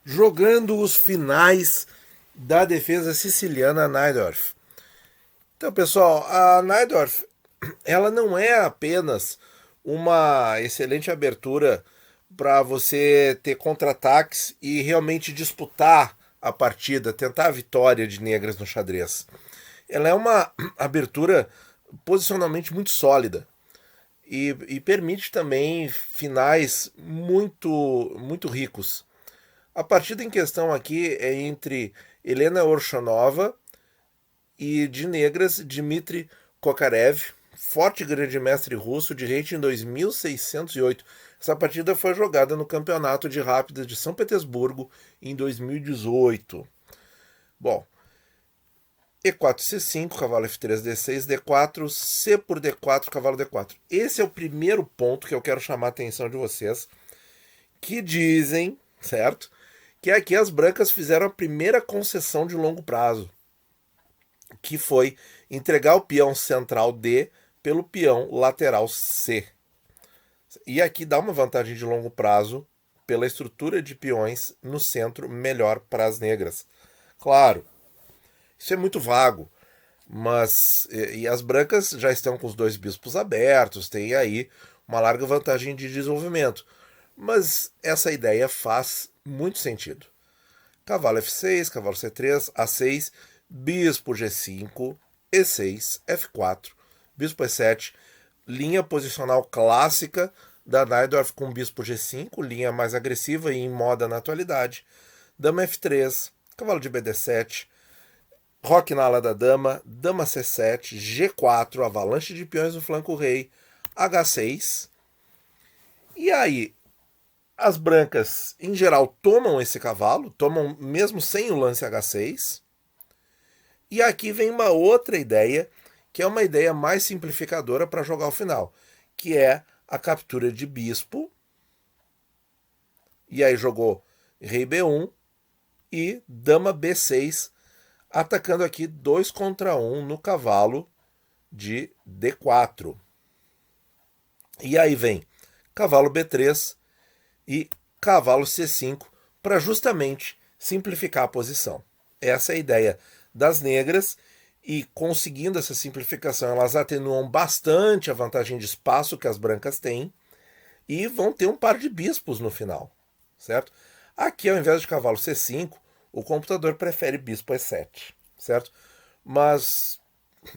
jogando os finais da defesa siciliana Najdorf. Então, pessoal, a Najdorf, ela não é apenas uma excelente abertura para você ter contra-ataques e realmente disputar a partida, tentar a vitória de negras no xadrez. Ela é uma abertura posicionalmente muito sólida e permite também finais muito ricos. A partida em questão aqui é entre Helena Orshonova e de negras Dmitry Kokarev, forte grande mestre russo de rating 2608. Essa partida foi jogada no Campeonato de Rápidas de São Petersburgo em 2018. Bom, E4, C5, cavalo F3, D6, D4, C por D4, cavalo D4. Esse é o primeiro ponto que eu quero chamar a atenção de vocês, que dizem, certo? Que aqui as brancas fizeram a primeira concessão de longo prazo, que foi entregar o peão central D pelo peão lateral C. E aqui dá uma vantagem de longo prazo pela estrutura de peões no centro melhor para as negras. Claro, isso é muito vago, mas e as brancas já estão com os dois bispos abertos, tem aí uma larga vantagem de desenvolvimento. Mas essa ideia faz muito sentido. Cavalo F6, cavalo C3, A6, bispo G5, E6, F4, bispo E7, linha posicional clássica da Najdorf com bispo G5, linha mais agressiva e em moda na atualidade. Dama F3, cavalo de BD7, roque na ala da dama, dama C7, G4, avalanche de peões no flanco rei, H6. E aí, as brancas, em geral, tomam esse cavalo, tomam mesmo sem o lance H6. E aqui vem uma outra ideia, que é uma ideia mais simplificadora para jogar o final, que é a captura de bispo. E aí jogou rei B1 e dama B6, atacando aqui 2 contra 1 no cavalo de D4. E aí vem cavalo B3 e cavalo C5 para justamente simplificar a posição. Essa é a ideia das negras e conseguindo essa simplificação elas atenuam bastante a vantagem de espaço que as brancas têm e vão ter um par de bispos no final, certo? Aqui ao invés de cavalo C5, o computador prefere bispo E7, certo? Mas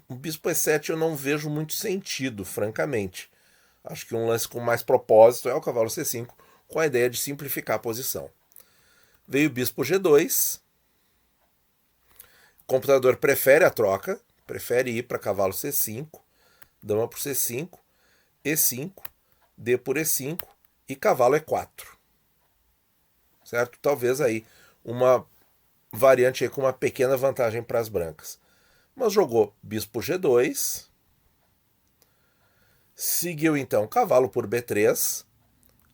o bispo E7 eu não vejo muito sentido, francamente. Acho que um lance com mais propósito é o cavalo C5, com a ideia de simplificar a posição. Veio o bispo G2. O computador prefere a troca, prefere ir para cavalo C5, dama por C5, E5, D por E5 e cavalo E4. Certo? Talvez aí uma variante aí com uma pequena vantagem para as brancas. Mas jogou bispo G2, seguiu então cavalo por B3,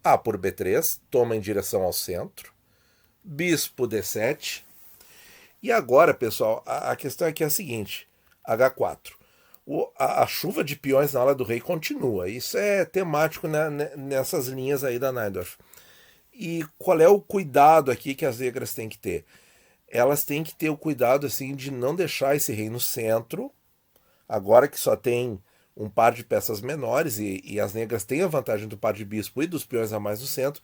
A por B3, toma em direção ao centro, bispo D7. E agora, pessoal, a questão aqui é a seguinte: H4. A chuva de peões na ala do rei continua. Isso é temático nessas linhas aí da Najdorf. E qual é o cuidado aqui que as negras têm que ter? Elas têm que ter o cuidado assim de não deixar esse rei no centro, agora que só tem um par de peças menores e as negras têm a vantagem do par de bispo e dos peões a mais no centro,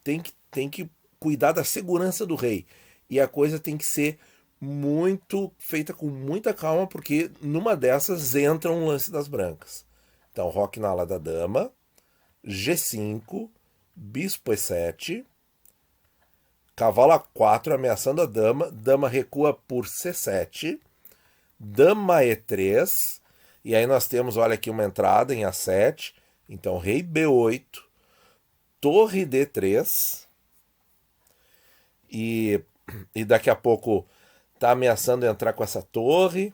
tem que cuidar da segurança do rei. E a coisa tem que ser muito feita com muita calma, porque numa dessas entra um lance das brancas. Então, roque na ala da dama, G5, bispo E7, cavalo A4 ameaçando a dama, dama recua por C7, dama E3, e aí nós temos, olha aqui, uma entrada em A7, então rei B8, torre D3, e daqui a pouco tá ameaçando entrar com essa torre.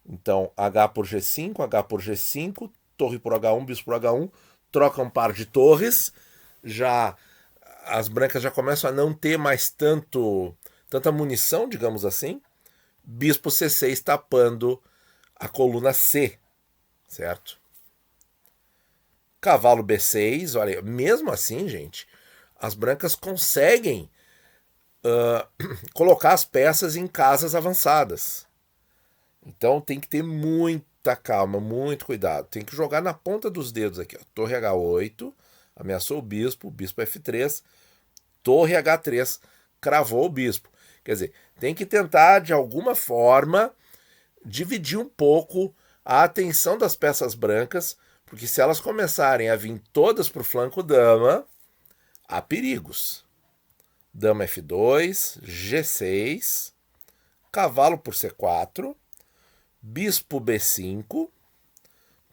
Então, H por G5, H por G5, torre por H1, bispo por H1, troca um par de torres. Já as brancas já começam a não ter mais tanta munição, digamos assim. Bispo C6 tapando a coluna C, certo? Cavalo B6, olha, mesmo assim, gente, as brancas conseguem colocar as peças em casas avançadas. Então tem que ter muita calma, muito cuidado. Tem que jogar na ponta dos dedos aqui. Ó. Torre H8, ameaçou o bispo F3, torre H3, cravou o bispo. Quer dizer, tem que tentar de alguma forma dividir um pouco a atenção das peças brancas, porque se elas começarem a vir todas para o flanco dama, há perigos. Dama F2, G6, cavalo por C4, bispo B5,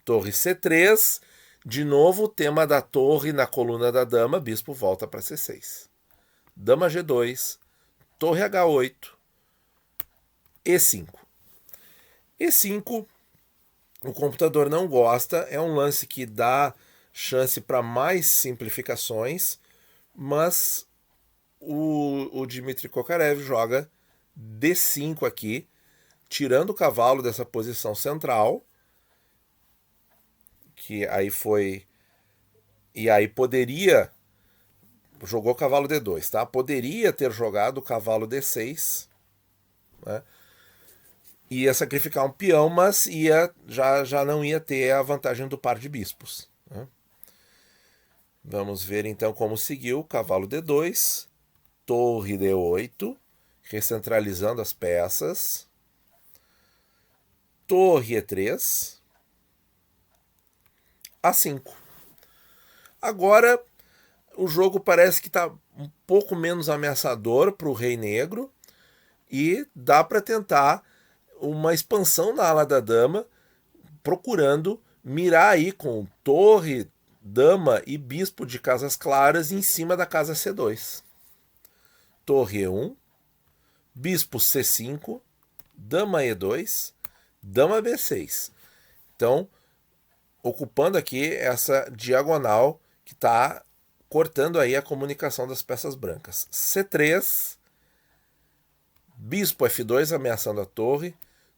torre C3, de novo o tema da torre na coluna da dama, bispo volta para C6. Dama G2, torre H8, E5. E5, o computador não gosta, é um lance que dá chance para mais simplificações, mas o Dmitry Kokarev joga D5 aqui, tirando o cavalo dessa posição central, que aí foi... E aí poderia... Jogou cavalo D2, tá? Poderia ter jogado cavalo D6, né? Ia sacrificar um peão, mas já não ia ter a vantagem do par de bispos, né? Vamos ver então como seguiu. Cavalo D2, torre D8, recentralizando as peças. Torre E3, A5. Agora o jogo parece que está um pouco menos ameaçador para o rei negro e dá para tentar uma expansão na ala da dama, procurando mirar aí com torre, dama e bispo de casas claras em cima da casa C2. Torre E1, bispo C5, dama E2, dama B6. Então, ocupando aqui essa diagonal que está cortando aí a comunicação das peças brancas. C3, bispo F2 ameaçando a torre,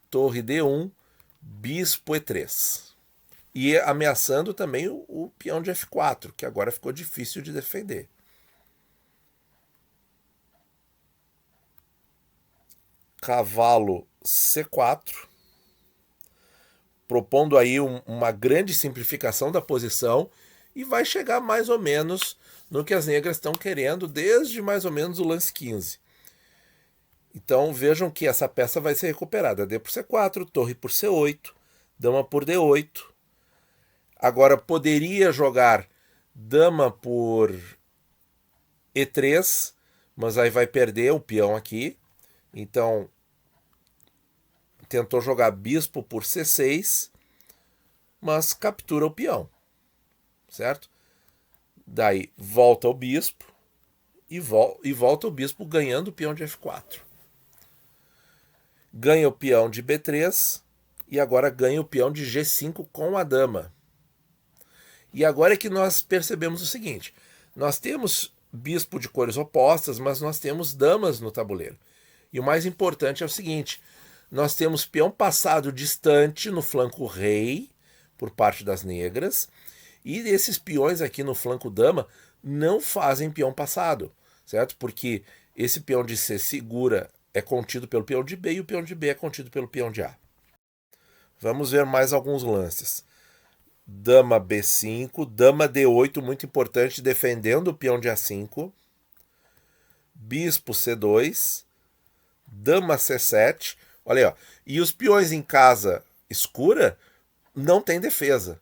torre D1, bispo E3. E ameaçando também o peão de F4, que agora ficou difícil de defender. Cavalo C4, propondo aí uma grande simplificação da posição, e vai chegar mais ou menos no que as negras estão querendo desde mais ou menos o lance 15. Então vejam que essa peça vai ser recuperada. D por C4, torre por C8, dama por D8. Agora poderia jogar dama por E3, mas aí vai perder o peão aqui. Então tentou jogar bispo por C6, mas captura o peão, certo? Daí volta o bispo e volta o bispo ganhando o peão de F4. Ganha o peão de B3 e agora ganha o peão de G5 com a dama. E agora é que nós percebemos o seguinte: nós temos bispo de cores opostas, mas nós temos damas no tabuleiro. E o mais importante é o seguinte: nós temos peão passado distante no flanco rei, por parte das negras, e esses peões aqui no flanco dama não fazem peão passado, certo? Porque esse peão de C segura é contido pelo peão de B e o peão de B é contido pelo peão de A. Vamos ver mais alguns lances. Dama B5, dama D8, muito importante, defendendo o peão de A5. Bispo C2, dama C7. Olha aí, ó. E os peões em casa escura não tem defesa.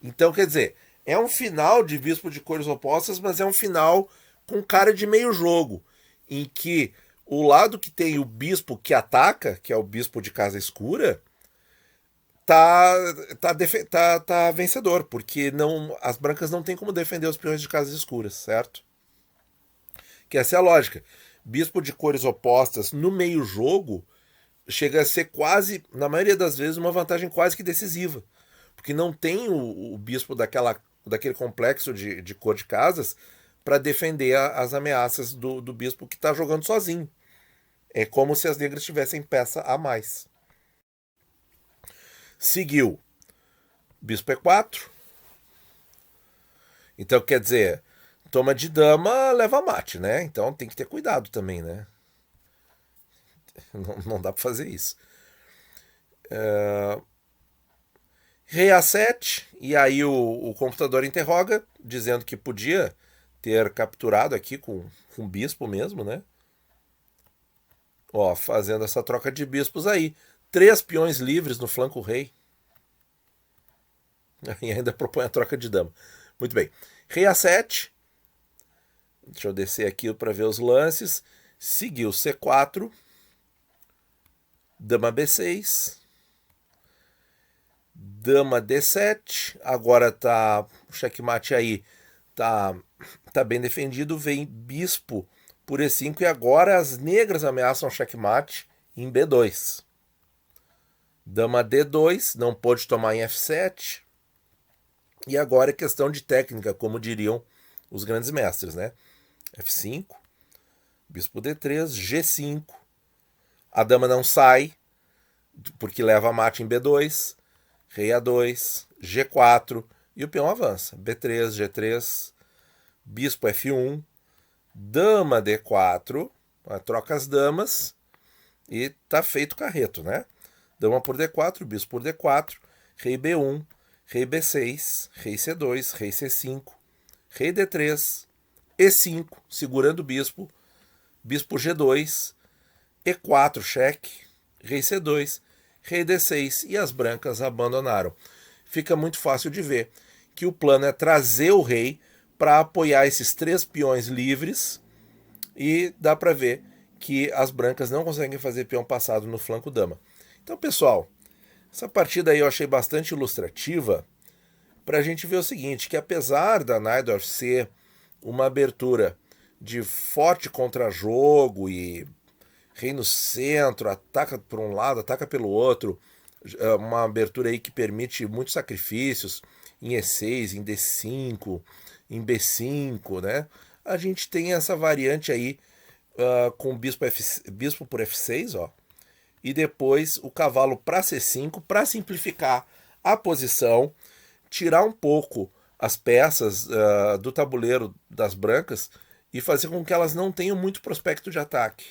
Então, quer dizer, é um final de bispo de cores opostas, mas é um final com cara de meio jogo, em que o lado que tem o bispo que ataca, que é o bispo de casa escura, tá vencedor, porque não, as brancas não têm como defender os peões de casas escuras, certo? Que essa é a lógica. Bispo de cores opostas no meio jogo chega a ser quase, na maioria das vezes, uma vantagem quase que decisiva, porque não tem o bispo daquele complexo de cor de casas para defender as ameaças do bispo que está jogando sozinho. É como se as negras tivessem peça a mais. Seguiu bispo E4. Então, quer dizer, toma de dama leva mate, né? Então tem que ter cuidado também, né? Não dá para fazer isso. Rei A7, e aí o computador interroga, dizendo que podia ter capturado aqui com bispo mesmo, né? Ó, fazendo essa troca de bispos aí. 3 peões livres no flanco rei. E ainda propõe a troca de dama. Muito bem. Rei A7. Deixa eu descer aqui para ver os lances. Seguiu C4. Dama B6. Dama D7. Agora tá o checkmate aí. Tá bem defendido. Vem bispo por E5. E agora as negras ameaçam checkmate em B2. Dama D2. Não pôde tomar em F7. E agora é questão de técnica, como diriam os grandes mestres, né? F5, bispo D3, G5. A dama não sai, porque leva mate em B2. Rei A2, G4. E o peão avança. B3, G3, bispo F1, dama D4. Troca as damas e tá feito o carreto, né? Dama por D4, bispo por D4, rei B1, rei B6, rei C2, rei C5, rei D3, E5, segurando o bispo, bispo G2, E4, cheque, rei C2, rei D6 e as brancas abandonaram. Fica muito fácil de ver que o plano é trazer o rei para apoiar esses 3 peões livres e dá para ver que as brancas não conseguem fazer peão passado no flanco dama. Então, pessoal, essa partida aí eu achei bastante ilustrativa para a gente ver o seguinte, que apesar da Najdorf ser uma abertura de forte contra-jogo e rei no centro, ataca por um lado, ataca pelo outro, uma abertura aí que permite muitos sacrifícios em E6, em D5, em B5, né? A gente tem essa variante aí com bispo por F6, ó, e depois o cavalo para C5 para simplificar a posição, tirar um pouco as peças do tabuleiro das brancas e fazer com que elas não tenham muito prospecto de ataque.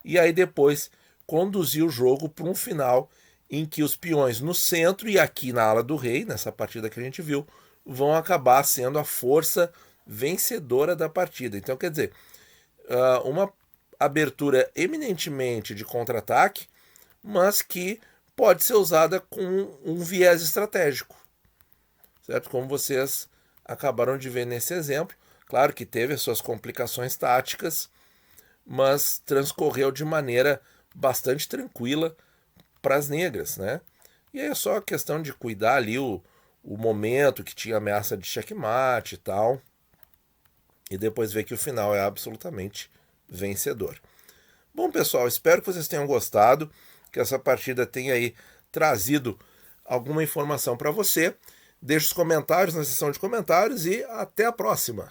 E aí depois conduzir o jogo para um final em que os peões no centro e aqui na ala do rei, nessa partida que a gente viu, vão acabar sendo a força vencedora da partida. Então, quer dizer, uma abertura eminentemente de contra-ataque, mas que pode ser usada com um viés estratégico, certo? Como vocês acabaram de ver nesse exemplo. Claro que teve as suas complicações táticas, mas transcorreu de maneira bastante tranquila para as negras, né? E aí é só questão de cuidar ali o momento que tinha ameaça de checkmate e tal, e depois ver que o final é absolutamente vencedor. Bom, pessoal, espero que vocês tenham gostado, que essa partida tenha aí trazido alguma informação para você. Deixe os comentários na seção de comentários e até a próxima!